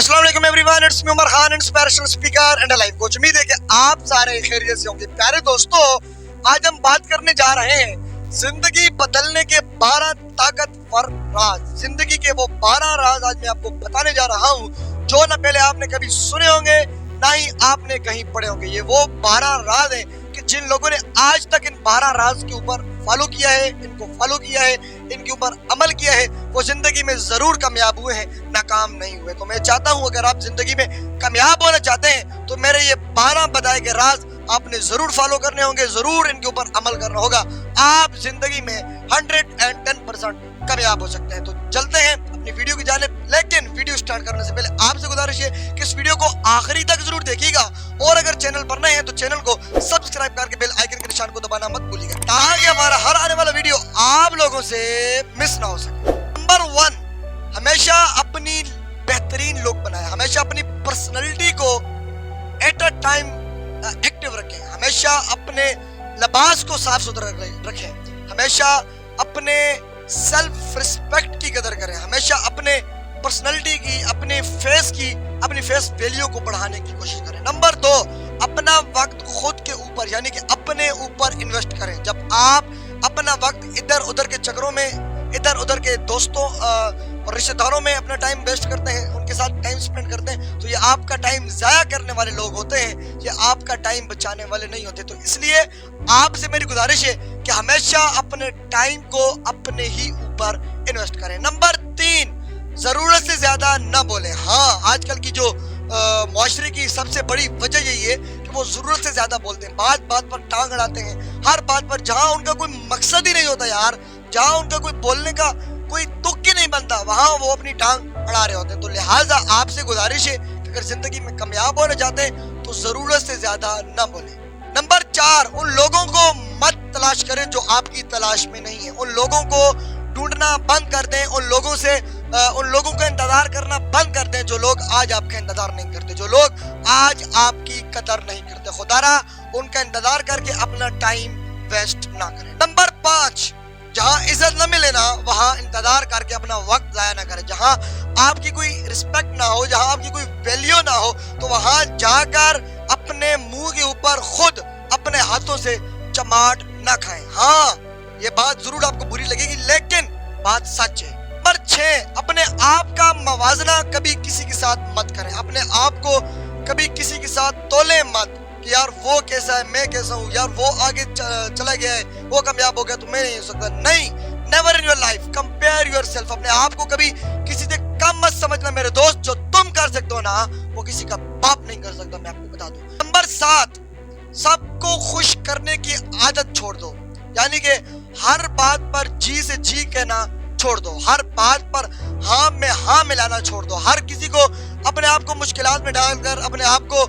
अस्सलाम वालेकुम everyone, it's me Umar Khan, inspirational speaker and life coach. उम्मीद है कि आप सारे खैरियत से होंगे। प्यारे दोस्तों, आज हम बात करने जा रहे हैं जिंदगी बदलने के 12 ताकतवर राज। जिंदगी के वो 12 राज आज मैं आपको बताने जा रहा हूँ जो ना पहले आपने कभी सुने होंगे ना ही आपने कहीं पढ़े होंगे। ये वो 12 राज हैं कि जिन लोगों ने आज तक इन 12 राज के ऊपर फॉलो किया है, इनको फॉलो किया है, इनके ऊपर अमल किया है, वो जिंदगी में जरूर कामयाब हुए हैं, नाकाम नहीं हुए। तो मैं चाहता हूं अगर आप जिंदगी में कामयाब होना चाहते हैं तो मेरे ये 12 बताए गए राज आपने जरूर फॉलो करने होंगे, जरूर इनके ऊपर अमल करना होगा। आप जिंदगी में 110% कामयाब हो सकते हैं। तो चलते हैं अपनी वीडियो की जानिब, लेकिन वीडियो स्टार्ट करने से पहले आपसे गुजारिश है कि इस वीडियो को आखिरी तक जरूर देखिएगा और अगर चैनल पर नए हैं तो चैनल को सब्सक्राइब करके बेल आइकन के निशान को दबाना मत भूलिएगा ताकि हमारा हर आने वाला वीडियो आप लोगों से मिस ना हो सके। नंबर 1, हमेशा अपनी बेहतरीन लुक बनाएं, हमेशा अपनी पर्सनैलिटी को एट अ टाइम एक्टिव रखें, हमेशा अपने लिबास को साफ सुथरा रखें, हमेशा अपने सेल्फ रिस्पेक्ट की कदर करें, हमेशा अपने पर्सनैलिटी की, अपने फेस वैल्यू को बढ़ाने की कोशिश करें। नंबर 2, अपना वक्त खुद के ऊपर यानी कि अपने ऊपर इन्वेस्ट करें। जब आप अपना वक्त इधर उधर के चक्करों में, इधर उधर के दोस्तों और रिश्तेदारों में अपना टाइम वेस्ट करते हैं, उनके साथ टाइम स्पेंड करते हैं, तो ये आपका टाइम ज़ाया करने वाले लोग होते हैं, ये आपका टाइम बचाने वाले नहीं होते। तो इसलिए आपसे मेरी गुजारिश है कि हमेशा अपने टाइम को अपने ही ऊपर इन्वेस्ट करें। नंबर 3, ज़रूरत से ज़्यादा न बोलें। हाँ, आजकल की जो मुआशरे की सबसे बड़ी वजह यही है कि वो ज़रूरत से ज़्यादा बोलते हैं, बात बात पर टांग अड़ाते हैं, हर बात पर, जहाँ उनका कोई मकसद ही नहीं होता यार, जहाँ उनका कोई बोलने का कोई तुक ही नहीं बनता, वहाँ वो अपनी टांग अड़ा रहे होते हैं। तो लिहाजा आपसे गुजारिश है कि अगर ज़िंदगी में कामयाब होना चाहते हैं तो ज़रूरत से ज़्यादा न बोलें। नंबर 4, उन लोगों को मत तलाश करें जो आपकी तलाश में नहीं है। उन लोगों को ढूंढना बंद कर दें, उन लोगों का इंतजार करना बंद कर दें जो लोग आज आपका इंतजार नहीं करते, जो लोग आज आपकी कदर नहीं करते। खुदारा उनका इंतजार करके अपना टाइम वेस्ट ना करें। नंबर 5, जहाँ इज्जत न मिले ना वहाँ इंतजार करके अपना वक्त ज़ाया ना करें। जहाँ आपकी कोई रिस्पेक्ट ना हो, जहाँ आपकी कोई वैल्यू ना हो, तो वहाँ जाकर अपने मुंह के ऊपर खुद अपने हाथों से चमाट ना खाएं। हाँ, ये बात जरूर आपको बुरी लगेगी लेकिन बात सच है। नंबर 6, अपने आप का मवाजना कभी किसी के साथ मत करें। अपने आप को कभी किसी के साथ तोले मत कि यार वो कैसा है, मैं कैसा हूँ, यार वो आगे चला गया है, वो कामयाब हो गया तो मैं नहीं हो सकता। नहीं, never in your life compare yourself. अपने आप को कभी किसी से कम मत समझना मेरे दोस्त। जो तुम कर सकते हो ना वो किसी का बाप नहीं कर सकता, मैं आपको बता दूं। नंबर 7, सबको खुश करने की आदत छोड़ दो, यानी कि हर बात पर जी से जी कहना छोड़ दो, हर बात पर हाँ में हाँ मिलाना छोड़ दो, हर किसी को अपने आप को मुश्किलात में डालकर, अपने आप को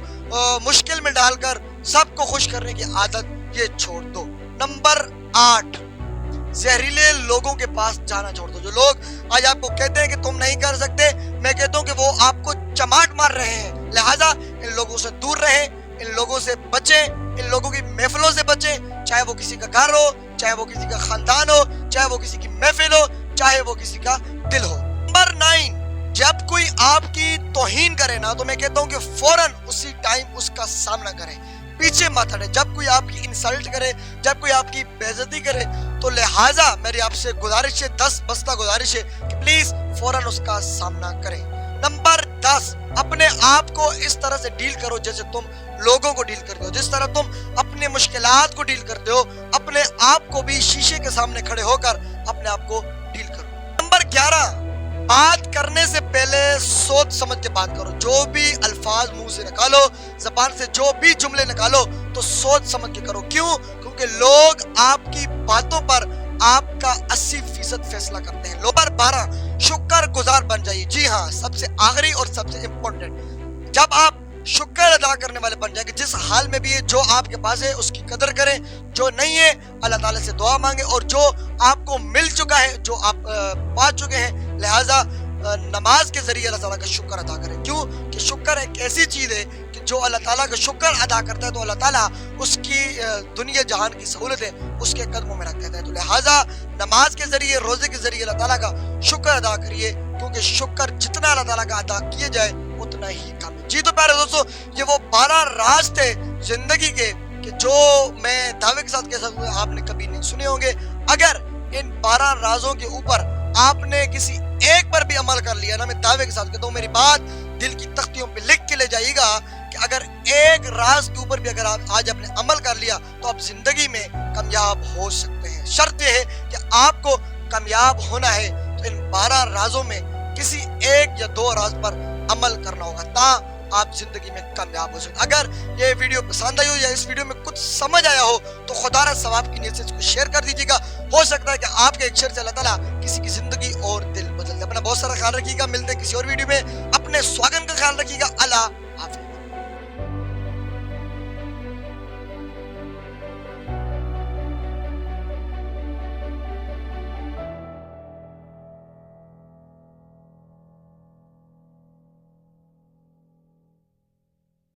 मुश्किल में डालकर सबको खुश करने की आदत ये छोड़ दो। नंबर 8, जहरीले लोगों के पास जाना छोड़ दो। जो लोग आज आपको कहते हैं कि तुम नहीं कर सकते, मैं कहता हूँ कि वो आपको चमाट मार रहे हैं। लिहाजा इन लोगों से दूर रहें, इन लोगों से बचें, इन लोगों की महफिलों से बचें, चाहे वो किसी का घर हो, चाहे वो किसी का खानदान हो, चाहे वो किसी की महफिल हो, चाहे वो किसी का दिल हो। नंबर 9, जब कोई आपकी तौहीन करे ना तो मैं कहता हूँ कि फौरन उसी टाइम उसका सामना करें, पीछे मत हटें। जब कोई आपकी इंसल्ट करे, जब कोई आपकी बेइज्जती करे, तो लिहाजा मेरी आपसे गुजारिश है, 10 बस्ता गुजारिश है कि प्लीज फौरन उसका सामना करें। नंबर 10, अपने आप को इस तरह से डील करो जैसे तुम लोगों को डील करते हो, जिस तरह तुम अपने मुश्किलात को डील करते हो, अपने आप को भी शीशे के सामने खड़े होकर अपने आप को डील करो। नंबर 11, बात करने से पहले सोच समझ के बात करो। जो भी अल्फाज मुंह से निकालो, ज़बान से जो भी जुमले निकालो तो सोच समझ के करो। क्यों? क्योंकि लोग आपकी बातों पर आपका 80% फैसला करते हैं। नंबर 12, शुक्र गुजार बन जाइए। जी हाँ, सबसे आखिरी और सबसे इम्पोर्टेंट, जब आप शुक्र अदा करने वाले बन जाएंगे, जिस हाल में भी है, जो आपके पास है उसकी कदर करें, जो नहीं है अल्लाह ताला से दुआ मांगे, और जो आपको मिल चुका है, जो आप पा चुके हैं, लिहाजा नमाज के जरिए अल्लाह ताला का शुक्र अदा करें। क्यों कि शुक्र एक ऐसी चीज़ है कि जो अल्लाह ताला का शुक्र अदा करता है तो अल्लाह ताला उसकी दुनिया जहान की सहूलतें उसके कदमों में रख देता है। तो लिहाजा नमाज के जरिए, रोज़े के जरिए अल्लाह ताला का शुक्र अदा करिए, क्योंकि शुक्र जितना अल्लाह ताला का अदा किए जाए करना ही कामयाब। जी तो प्यारे दोस्तों, ये वो 12 राज थे जिंदगी के कि जो मैं दावे के साथ कह सकता हूँ आपने कभी नहीं सुने होंगे। अगर इन 12 राजों के ऊपर आपने किसी एक पर भी अमल कर लिया ना, मैं दावे के साथ कहता हूँ, मेरी बात दिल की तख्तियों पे लिख के ले जाइएगा कि अगर एक राज के ऊपर भी अगर आप आज आपने अमल कर लिया तो आप जिंदगी में कामयाब हो सकते हैं। शर्त यह है कि आपको कामयाब होना है तो इन 12 राजों में किसी एक या 2 राज पर अमल करना होगा, ता आप जिंदगी में कामयाब हो सकते। अगर ये वीडियो पसंद आई हो या इस वीडियो में कुछ समझ आया हो तो खुदा सवाब की नीयत से इसको शेयर कर दीजिएगा। हो सकता है कि आपके एक शेयर से अल्लाह ताला किसी की जिंदगी और दिल बदल दे। अपना बहुत सारा ख्याल रखिएगा, मिलते हैं किसी और वीडियो में। अपने स्वागत का ख्याल रखिएगा। अल्लाह